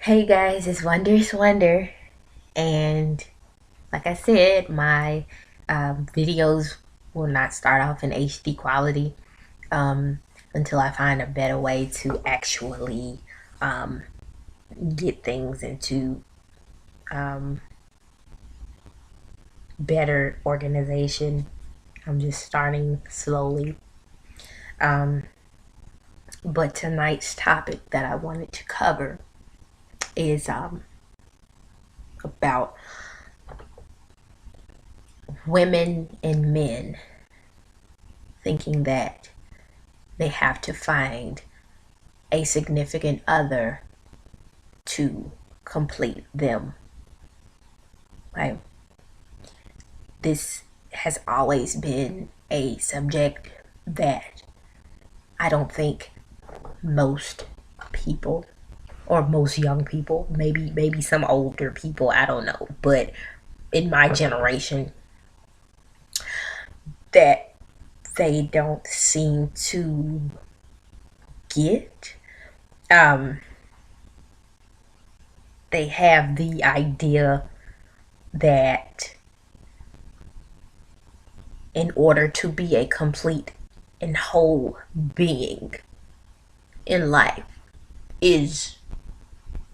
Hey guys, it's Wonder's Wonder, and like I said, my videos will not start off in HD quality um, until I find a better way to actually um, get things into um, better organization. I'm just starting slowly. Um, but tonight's topic that I wanted to cover is about women and men thinking that they have to find a significant other to complete them. Right? This has always been a subject that I don't think most people or most young people, maybe some older people, I don't know, but in my generation that they don't seem to get. Um they have the idea that in order to be a complete and whole being in life is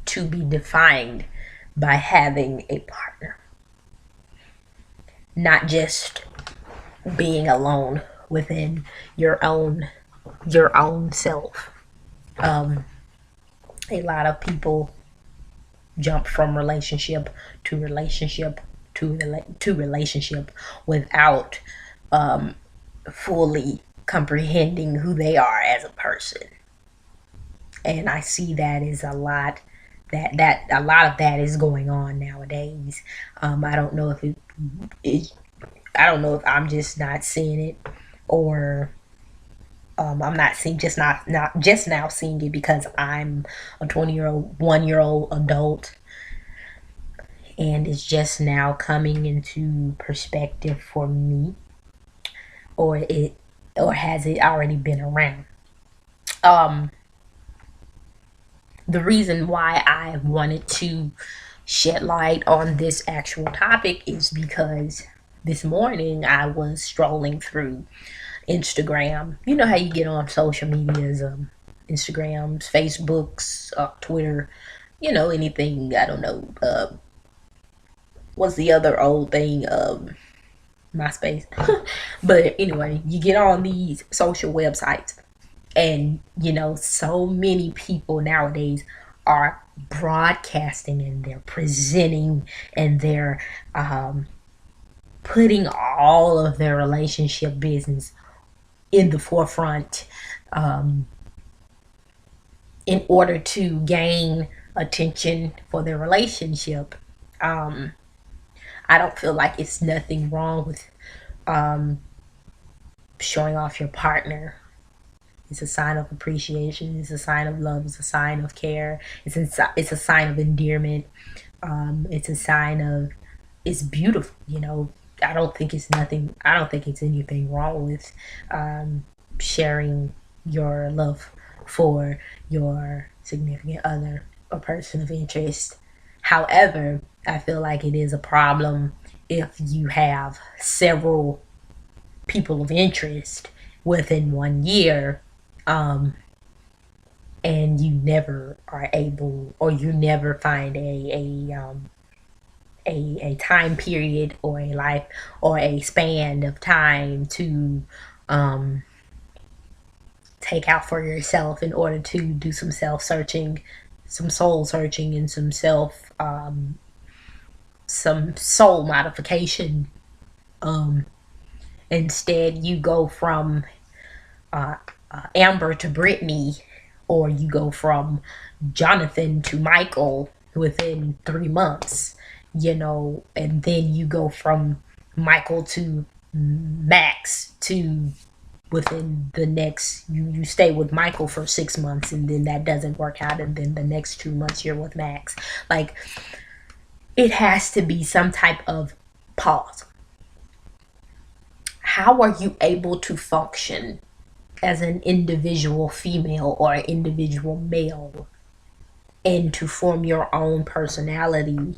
to be defined by having a partner, not just being alone within your own self. Um, a lot of people jump from relationship to relationship to relationship without um, fully comprehending who they are as a person. And I see that is a lot that a lot of that is going on nowadays. I don't know if I don't know if I'm just not seeing it, or I'm not seeing not just now seeing it because I'm a 20-year-old 1-year-old adult, and it's just now coming into perspective for me, or or has it already been around? Um, the reason why I wanted to shed light on this actual topic is because this morning I was strolling through Instagram. You know how you get on social medias, Instagrams, Facebooks, Twitter, anything. I don't know. What's the other old thing? MySpace. But anyway, you get on these social websites, and so many people nowadays are broadcasting and they're presenting and they're putting all of their relationship business in the forefront, um, in order to gain attention for their relationship. Um, I don't feel like it's nothing wrong with um, showing off your partner. It's a sign of appreciation. It's a sign of love. It's a sign of care. It's a sign of endearment. It's a sign of it's beautiful. I don't think it's nothing. I don't think it's anything wrong with sharing your love for your significant other or person of interest. However, I feel like it is a problem if you have several people of interest within 1 year, um, and you never are able, or you never find a time period or a life or a span of time to um, take out for yourself in order to do some self searching, some soul searching, and some soul modification. Um, Instead, you go from Amber to Brittany, or you go from Jonathan to Michael within 3 months, and then you go from Michael to Max to within the next, you stay with Michael for 6 months, and then that doesn't work out, and then the next 2 months you're with Max. Like, it has to be some type of pause. How are you able to function as an individual female or an individual male and to form your own personality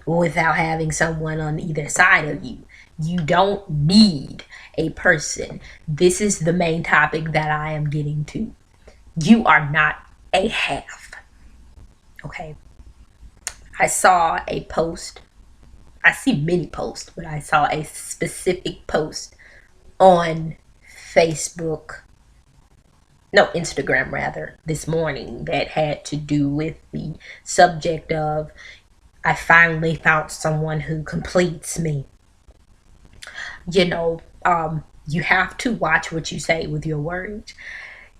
without having someone on either side of you. You don't need a person. This is the main topic that I am getting to. You are not a half. Okay. I saw a post. I see many posts, but I saw a specific post on Facebook, no, Instagram rather, this morning that had to do with the subject of I finally found someone who completes me. You know, you have to watch what you say with your words.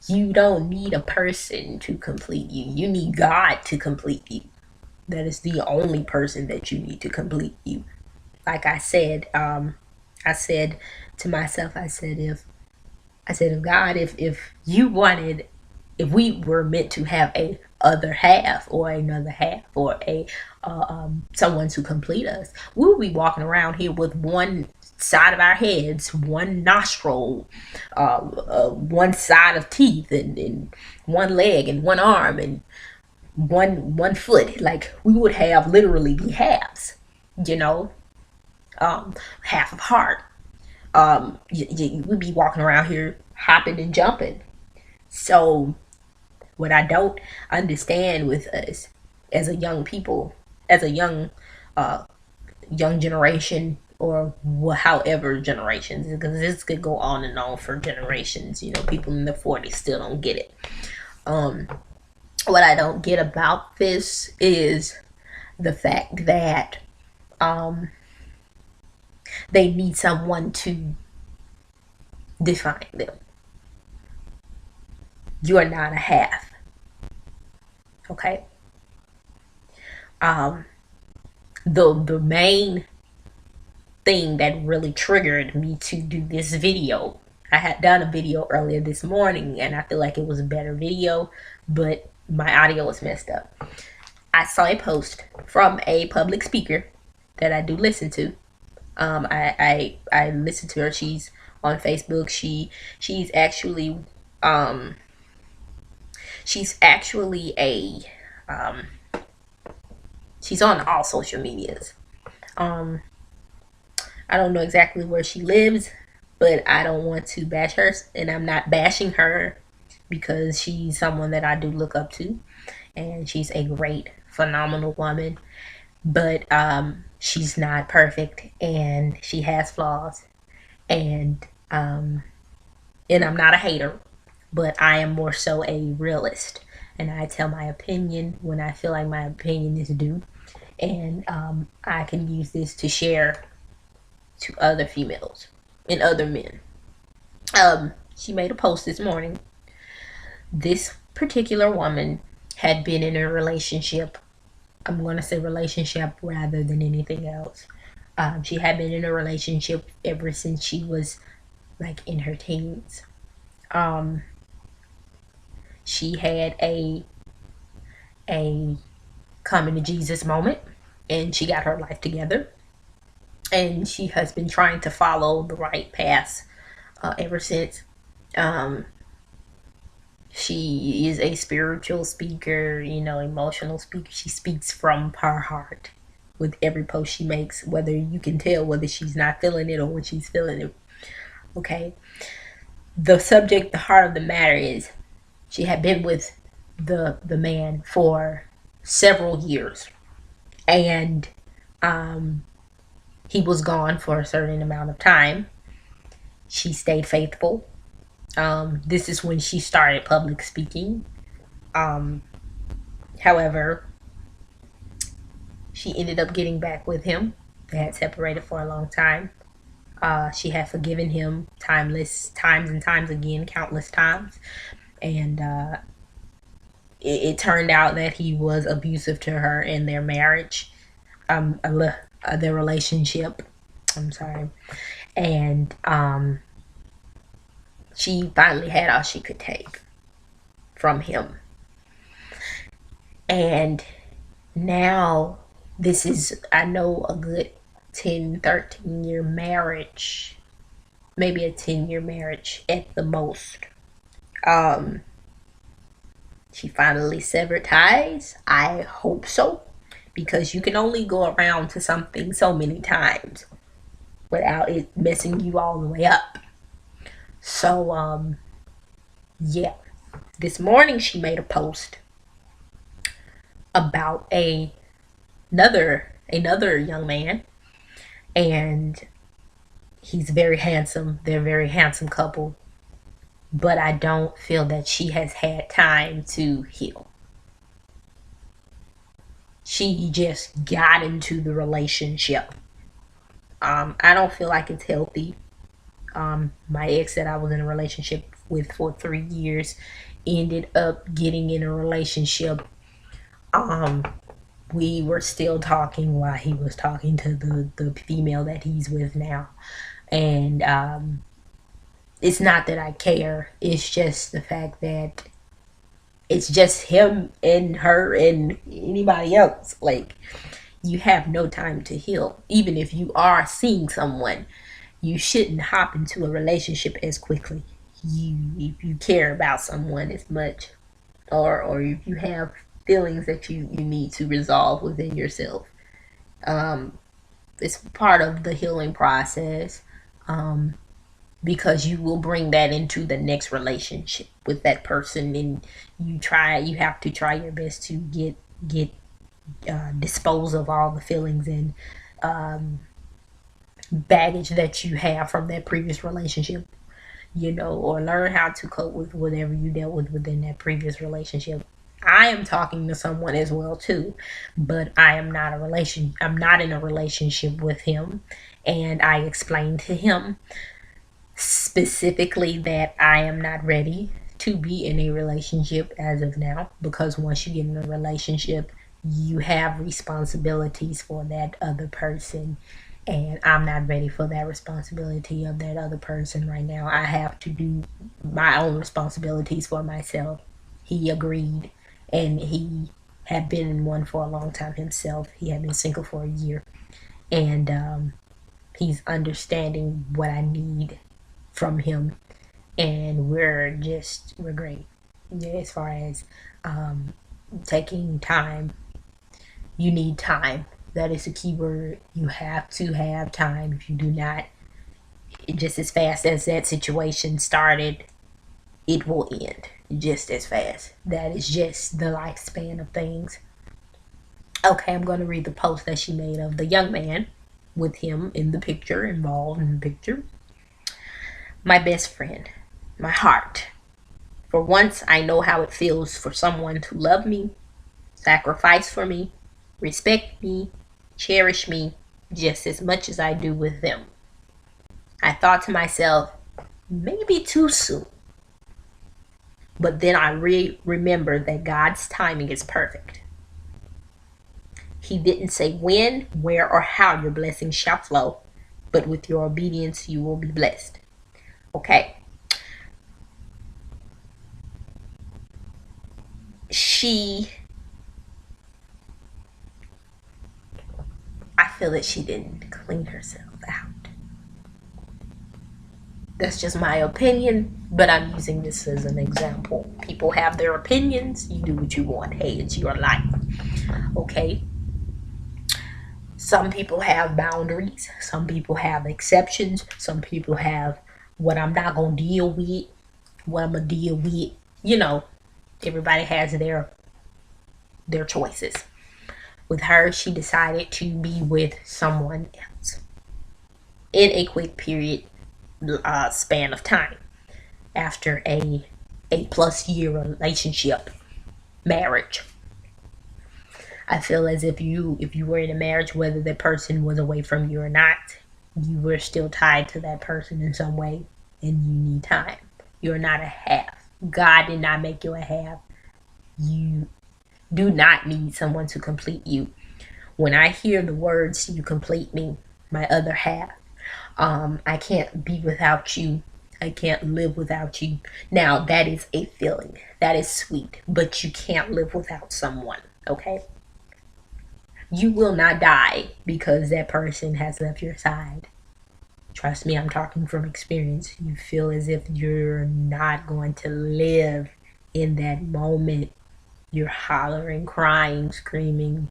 You don't need a person to complete you. You need God to complete you. That is the only person that you need to complete you. Like I said to myself, if God, if you wanted, if we were meant to have a other half or another half or a someone to complete us, we would be walking around here with one side of our heads, one nostril, one side of teeth, and one leg and one arm and one foot. Like we would have literally be halves, you know, half of heart. We'd be walking around here hopping and jumping. So what I don't understand with us as a young people, as a young generation, or however generations, because this could go on and on for generations. You know, people in the 40s still don't get it. What I don't get about this is the fact that they need someone to define them. You are not a half. Okay. The main thing that really triggered me to do this video, I had done a video earlier this morning and I feel like it was a better video, but my audio was messed up. I saw a post from a public speaker that I do listen to. I listen to her. She's on Facebook. She's actually she's on all social medias. I don't know exactly where she lives, but I don't want to bash her, and I'm not bashing her because she's someone that I do look up to, and she's a great, phenomenal woman. But she's not perfect, and she has flaws, and I'm not a hater, but I am more so a realist, and I tell my opinion when I feel like my opinion is due, and I can use this to share to other females and other men. She made a post this morning. This particular woman had been in a relationship. I'm going to say relationship rather than anything else. She had been in a relationship ever since she was like in her teens. She had a coming to Jesus moment, and she got her life together, and she has been trying to follow the right path ever since. She is a spiritual speaker, you know, emotional speaker. She speaks from her heart with every post she makes, whether you can tell whether she's not feeling it or when she's feeling it. Okay. The subject, the heart of the matter is she had been with the man for several years, and he was gone for a certain amount of time. She stayed faithful. This is when she started public speaking. However, she ended up getting back with him. They had separated for a long time. She had forgiven him times and times again, countless times. And it turned out that he was abusive to her in their marriage, their relationship. I'm sorry. And she finally had all she could take from him. And now this is, I know, a good 10, 13 year marriage, maybe a 10-year marriage at the most. She finally severed ties. I hope so, because you can only go around to something so many times without it messing you all the way up. So, yeah. This morning she made a post about another young man, and he's very handsome. They're a very handsome couple, but I don't feel that she has had time to heal. She just got into the relationship. I don't feel like it's healthy. My ex that I was in a relationship with for 3 years ended up getting in a relationship. Um, we were still talking while he was talking to the female that he's with now. And it's not that I care, it's just the fact that it's just him and her and anybody else. Like, you have no time to heal. Even if you are seeing someone, you shouldn't hop into a relationship as quickly. If you care about someone as much, or if you have feelings that you need to resolve within yourself, it's part of the healing process. Because you will bring that into the next relationship with that person, and you have to try your best to get dispose of all the feelings and baggage that you have from that previous relationship, or learn how to cope with whatever you dealt with within that previous relationship. I am talking to someone as well too, but I'm not in a relationship with him, and I explained to him specifically that I am not ready to be in a relationship as of now, because once you get in a relationship, you have responsibilities for that other person, and I'm not ready for that responsibility of that other person right now. I have to do my own responsibilities for myself. He agreed, and he had been in one for a long time himself. He had been single for a year, and he's understanding what I need from him, and we're great. As far as taking time, you need time. That is a key word. You have to have time. If you do not, just as fast as that situation started, it will end just as fast. That is just the lifespan of things. Okay, I'm going to read the post that she made of the young man with him in the picture, involved in the picture. My best friend, my heart. For once, I know how it feels for someone to love me, sacrifice for me, respect me, cherish me just as much as I do with them. I thought to myself, maybe too soon. But then I remember that God's timing is perfect. He didn't say when, where, or how your blessings shall flow, but with your obedience you will be blessed. Okay. I feel that she didn't clean herself out. That's just my opinion, but I'm using this as an example. People have their opinions. You do what you want. Hey, it's your life. Okay? Some people have boundaries. Some people have exceptions. Some people have what I'm not going to deal with, what I'm going to deal with. Everybody has their choices. With her, she decided to be with someone else in a quick period span of time after a 8+ year relationship, marriage. I feel as if you were in a marriage, whether the person was away from you or not, you were still tied to that person in some way, and you need time. You're not a half. God did not make you a half. You do not need someone to complete you. When I hear the words, you complete me, my other half, I can't be without you. I can't live without you. Now, that is a feeling. That is sweet. But you can't live without someone, okay? You will not die because that person has left your side. Trust me, I'm talking from experience. You feel as if you're not going to live in that moment You're hollering, crying, screaming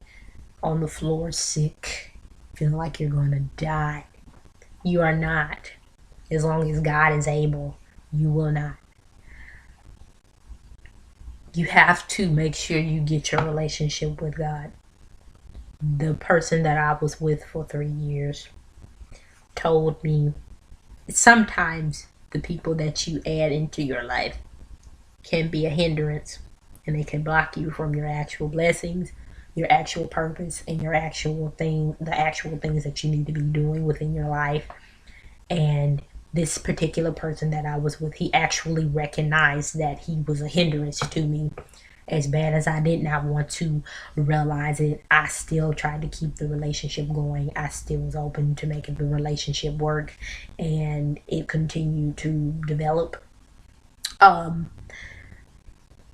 on the floor, sick, feeling like you're going to die. You are not. As long as God is able, you will not. You have to make sure you get your relationship with God. The person that I was with for 3 years told me sometimes the people that you add into your life can be a hindrance, and they can block you from your actual blessings, your actual purpose, and your actual thing, the actual things that you need to be doing within your life. And this particular person that I was with, he actually recognized that he was a hindrance to me. As bad as I did not want to realize it, I still tried to keep the relationship going. I still was open to making the relationship work, and it continued to develop.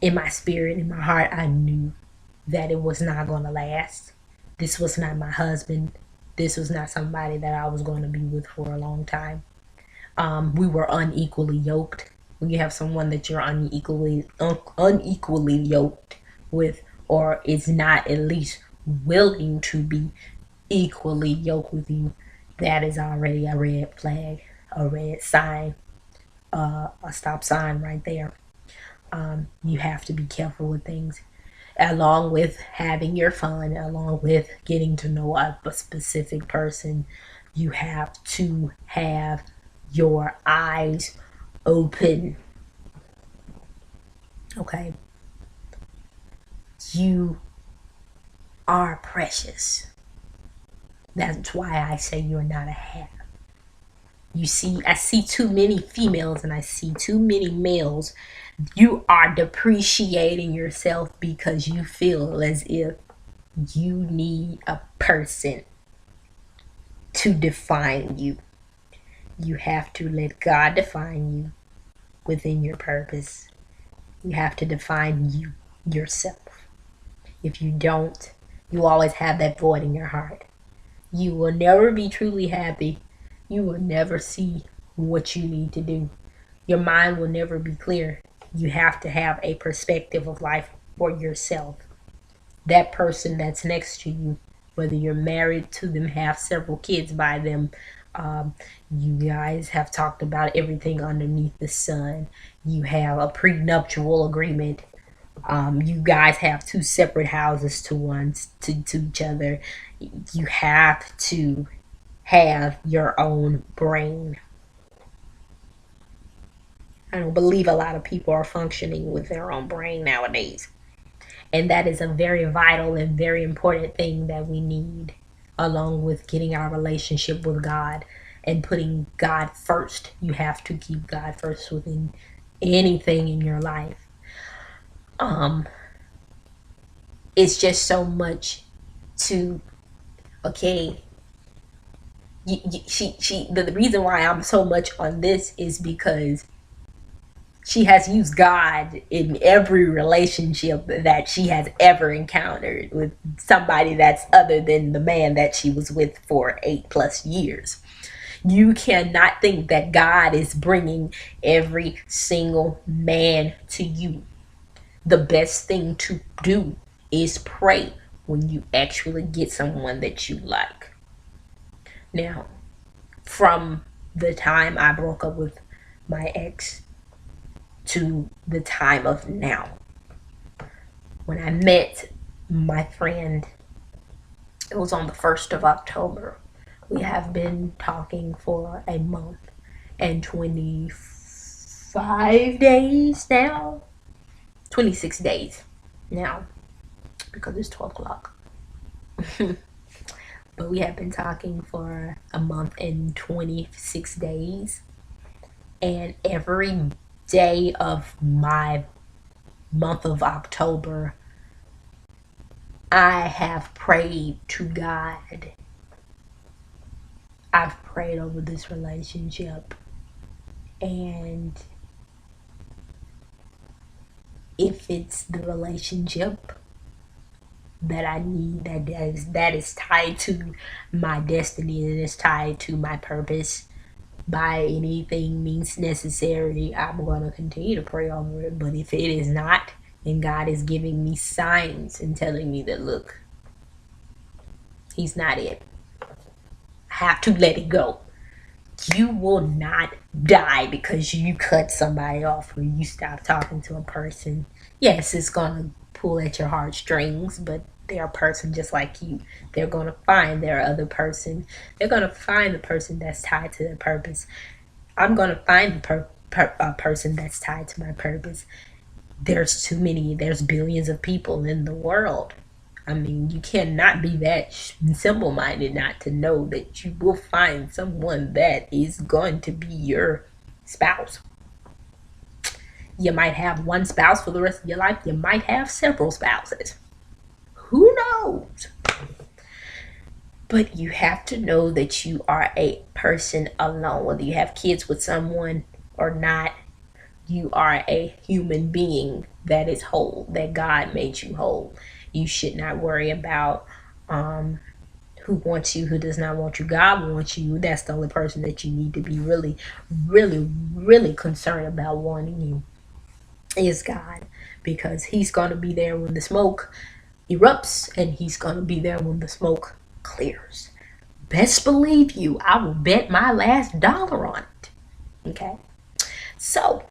In my spirit, in my heart, I knew that it was not going to last. This was not my husband. This was not somebody that I was going to be with for a long time. We were unequally yoked. When you have someone that you're unequally yoked with, or is not at least willing to be equally yoked with you, that is already a red flag, a red sign, a stop sign right there. You have to be careful with things, along with having your fun, along with getting to know a specific person. You have to have your eyes open. Okay? You are precious. That's why I say you're not a half. You see, I see too many females and I see too many males. You are depreciating yourself because you feel as if you need a person to define you. You have to let God define you within your purpose. You have to define you yourself. If you don't, you always have that void in your heart. You will never be truly happy. You will never see what you need to do. Your mind will never be clear. You have to have a perspective of life for yourself. That person that's next to you, whether you're married to them, have several kids by them, you guys have talked about everything underneath the sun. You have a prenuptial agreement. You guys have two separate houses to each other. You have to have your own brain. I don't believe a lot of people are functioning with their own brain nowadays. And that is a very vital and very important thing that we need, along with getting our relationship with God and putting God first. You have to keep God first within anything in your life. It's just so much to, okay, the reason why I'm so much on this is because she has used God in every relationship that she has ever encountered with somebody that's other than the man that she was with for 8+ years. You cannot think that God is bringing every single man to you. The best thing to do is pray when you actually get someone that you like. Now, from the time I broke up with my ex to the time of now, when I met my friend, it was on the 1st of October. We have been talking for a month and 25 days now. 26 days now, because it's 12 o'clock. But we have been talking for a month and 26 days. And every day of my month of October, I have prayed to God. I've prayed over this relationship. And if it's the relationship that I need, that is tied to my destiny, and is tied to my purpose, by anything means necessary, I'm going to continue to pray over it. But if it is not, And God is giving me signs and telling me that, look, he's not it. I have to let it go. You will not die because you cut somebody off or you stop talking to a person. Yes, it's going to pull at your heartstrings, but they're a person just like you. They're going to find their other person. They're going to find the person that's tied to their purpose. I'm going to find a person that's tied to my purpose. There's too many. There's billions of people in the world. I mean, you cannot be that simple-minded not to know that you will find someone that is going to be your spouse. You might have one spouse for the rest of your life. You might have several spouses. Who knows? But you have to know that you are a person alone. Whether you have kids with someone or not, you are a human being that is whole, that God made you whole. You should not worry about who wants you, who does not want you. God wants you. That's the only person that you need to be really, really, really concerned about wanting you is God, because he's going to be there when the smoke erupts and he's going to be there when the smoke clears. Best believe you, I will bet my last dollar on it. Okay? So,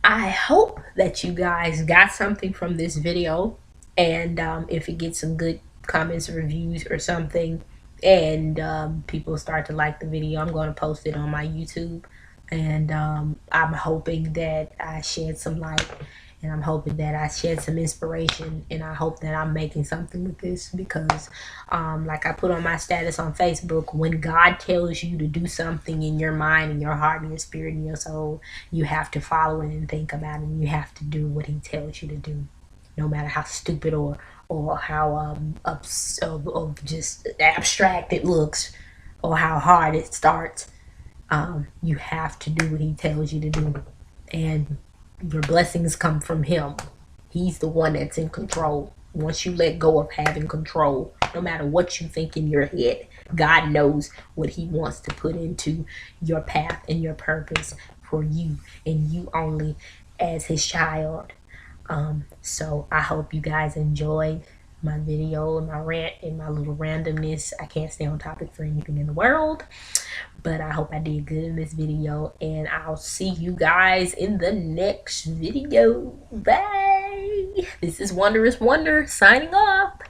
I hope that you guys got something from this video, and if it gets some good comments or reviews or something, and people start to like the video, I'm going to post it on my YouTube, and I'm hoping that I shed some light, and I'm hoping that I shed some inspiration, and I hope that I'm making something with this, because like I put on my status on Facebook, when God tells you to do something in your mind and your heart and your spirit and your soul, you have to follow it and think about it, and you have to do what he tells you to do, no matter how stupid or how just abstract it looks, or how hard it starts. You have to do what he tells you to do, and your blessings come from him. He's the one that's in control. Once you let go of having control, no matter what you think in your head, God knows what he wants to put into your path and your purpose for you, and you only as his child. So I hope you guys enjoyed my video and my rant and my little randomness. I can't stay on topic for anything in the world, but I hope I did good in this video, and I'll see you guys in the next video. Bye. This is Wondrous Wonder signing off.